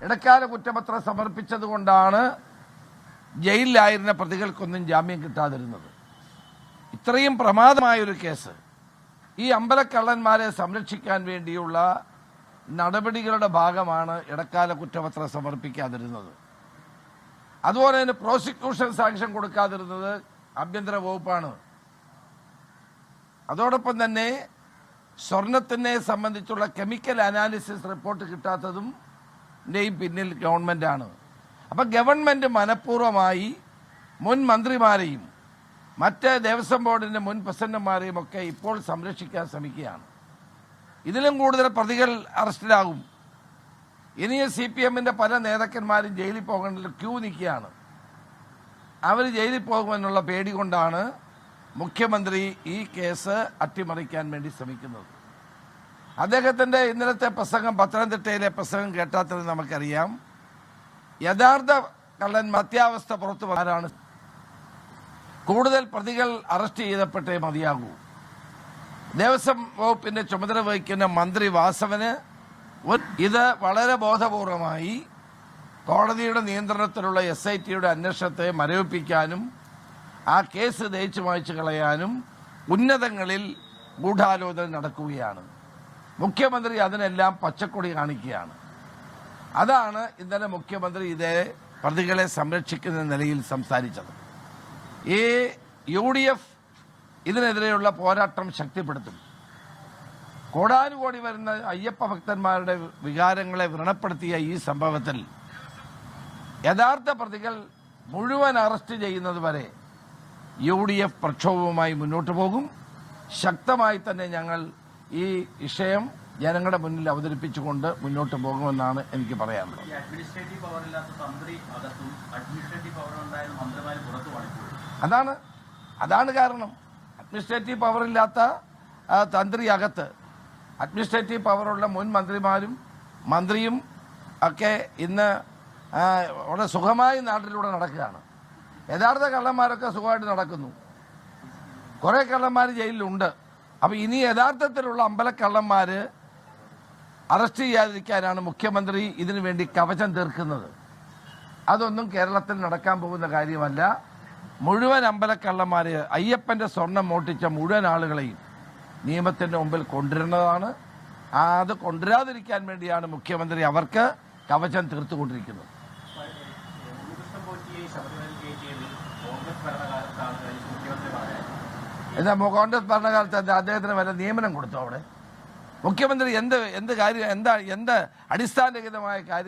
ഇടക്കാല കുറ്റപത്രം സമർപ്പിച്ചതുകൊണ്ടാണ് ജയിലിലായിരുന്ന പ്രതികൾക്കൊന്നും ജാമ്യം കിട്ടാതിരുന്നത്. ഇത്രയും പ്രമാദമായൊരു കേസ്, ഈ അമ്പലക്കള്ളന്മാരെ സംരക്ഷിക്കാൻ വേണ്ടിയുള്ള നടപടികളുടെ ഭാഗമാണ് ഇടക്കാല കുറ്റപത്രം സമർപ്പിക്കാതിരുന്നത്. അതുപോലെ തന്നെ പ്രോസിക്യൂഷൻ സാങ്ഷൻ കൊടുക്കാതിരുന്നത് ആഭ്യന്തര വകുപ്പാണ്. അതോടൊപ്പം തന്നെ സ്വർണത്തിനെ സംബന്ധിച്ചുള്ള കെമിക്കൽ അനാലിസിസ് റിപ്പോർട്ട് കിട്ടാത്തതും പിന്നിൽ ഗവൺമെന്റാണ്. അപ്പം ഗവൺമെന്റ് മനഃപൂർവ്വമായി മുൻ മന്ത്രിമാരെയും മറ്റ് ദേവസ്വം ബോർഡിന്റെ മുൻ പ്രസിഡന്റുമാരെയും ഒക്കെ ഇപ്പോൾ സംരക്ഷിക്കാൻ ശ്രമിക്കുകയാണ്. ഇതിലും കൂടുതൽ പ്രതികൾ അറസ്റ്റിലാകും. ഇനിയും CPM-ന്റെ പല നേതാക്കന്മാരും ജയിലിൽ പോകേണ്ട ക്യൂ നിൽക്കുകയാണ്. അവർ ജയിലിൽ പോകുമെന്നുള്ള പേടി കൊണ്ടാണ് മുഖ്യമന്ത്രി ഈ കേസ് അട്ടിമറിക്കാൻ വേണ്ടി ശ്രമിക്കുന്നത്. അദ്ദേഹത്തിൻ്റെ ഇന്നലത്തെ പ്രസംഗം, പത്തനംതിട്ടയിലെ പ്രസംഗം കേട്ടാൽ തന്നെ നമുക്കറിയാം യഥാർത്ഥ കള്ളന്മാർ അത്യാവസ്ഥ പുറത്തു വരാനാണ്. കൂടുതൽ പ്രതികൾ അറസ്റ്റ് ചെയ്യപ്പെട്ടേ മതിയാകൂ. ദേവസ്വം വകുപ്പിന്റെ ചുമതല വഹിക്കുന്ന മന്ത്രി വാസവന് ഇത് വളരെ ബോധപൂർവമായി കോടതിയുടെ നിയന്ത്രണത്തിലുള്ള SIT-യുടെ അന്വേഷണത്തെ മരവിപ്പിക്കാനും ആ കേസ് തേച്ചു മായ്ച്ചു കളയാനും ഉന്നതങ്ങളിൽ ഗൂഢാലോചന നടക്കുകയാണ്. മുഖ്യമന്ത്രി അതിനെല്ലാം പച്ചക്കൊടി കാണിക്കുകയാണ്. അതാണ് ഇന്നലെ മുഖ്യമന്ത്രി ഇതേ പ്രതികളെ സംരക്ഷിക്കുന്ന നിലയിൽ സംസാരിച്ചത്. ഈ UDF ഇതിനെതിരെയുള്ള പോരാട്ടം ശക്തിപ്പെടുത്തും. കോടാനുകോടി വരുന്ന അയ്യപ്പ ഭക്തന്മാരുടെ വികാരങ്ങളെ വ്രണപ്പെടുത്തിയ ഈ സംഭവത്തിൽ യഥാർത്ഥ പ്രതികൾ മുഴുവൻ അറസ്റ്റ് ചെയ്യുന്നത് വരെ UDF പ്രക്ഷോഭവുമായി മുന്നോട്ട് പോകും. ശക്തമായി തന്നെ ഞങ്ങൾ ഈ വിഷയം ജനങ്ങളുടെ മുന്നിൽ അവതരിപ്പിച്ചുകൊണ്ട് മുന്നോട്ട് പോകുമെന്നാണ് എനിക്ക് പറയാനുള്ളത്. അതാണ് കാരണം. അഡ്മിനിസ്ട്രേറ്റീവ് പവറില്ലാത്ത തന്ത്രി അകത്ത്, അഡ്മിനിസ്ട്രേറ്റീവ് പവറുള്ള മുൻ മന്ത്രിമാരും മന്ത്രിയും ഒക്കെ ഇന്ന് വളരെ സുഖമായി നാട്ടിലൂടെ നടക്കുകയാണ്. യഥാർത്ഥ കള്ളന്മാരൊക്കെ സുഖമായിട്ട് നടക്കുന്നു. കുറേ കള്ളന്മാർ ജയിലിലുണ്ട്. അപ്പം ഇനി യഥാർത്ഥത്തിലുള്ള അമ്പലക്കള്ളന്മാർ അറസ്റ്റ് ചെയ്യാതിരിക്കാനാണ് മുഖ്യമന്ത്രി ഇതിനു വേണ്ടി കവചം തീർക്കുന്നത്. അതൊന്നും കേരളത്തിൽ നടക്കാൻ പോകുന്ന കാര്യമല്ല. മുഴുവൻ അമ്പലക്കള്ളന്മാർ, അയ്യപ്പൻ്റെ സ്വർണം മോഷ്ടിച്ച മുഴുവൻ ആളുകളെയും നിയമത്തിൻ്റെ മുമ്പിൽ കൊണ്ടുവരുന്നതാണ്. അത് കൊണ്ടുവരാതിരിക്കാൻ വേണ്ടിയാണ് മുഖ്യമന്ത്രി അവർക്ക് കവചം തീർത്തുകൊണ്ടിരിക്കുന്നത്. എന്താ കോൺഗ്രസ് ഭരണകാലത്ത് അദ്ദേഹത്തിന് വല്ല നിയമനം കൊടുത്തു? അവിടെ മുഖ്യമന്ത്രി എന്ത് കാര്യം, എന്ത് അടിസ്ഥാനരഹിതമായ കാര്യം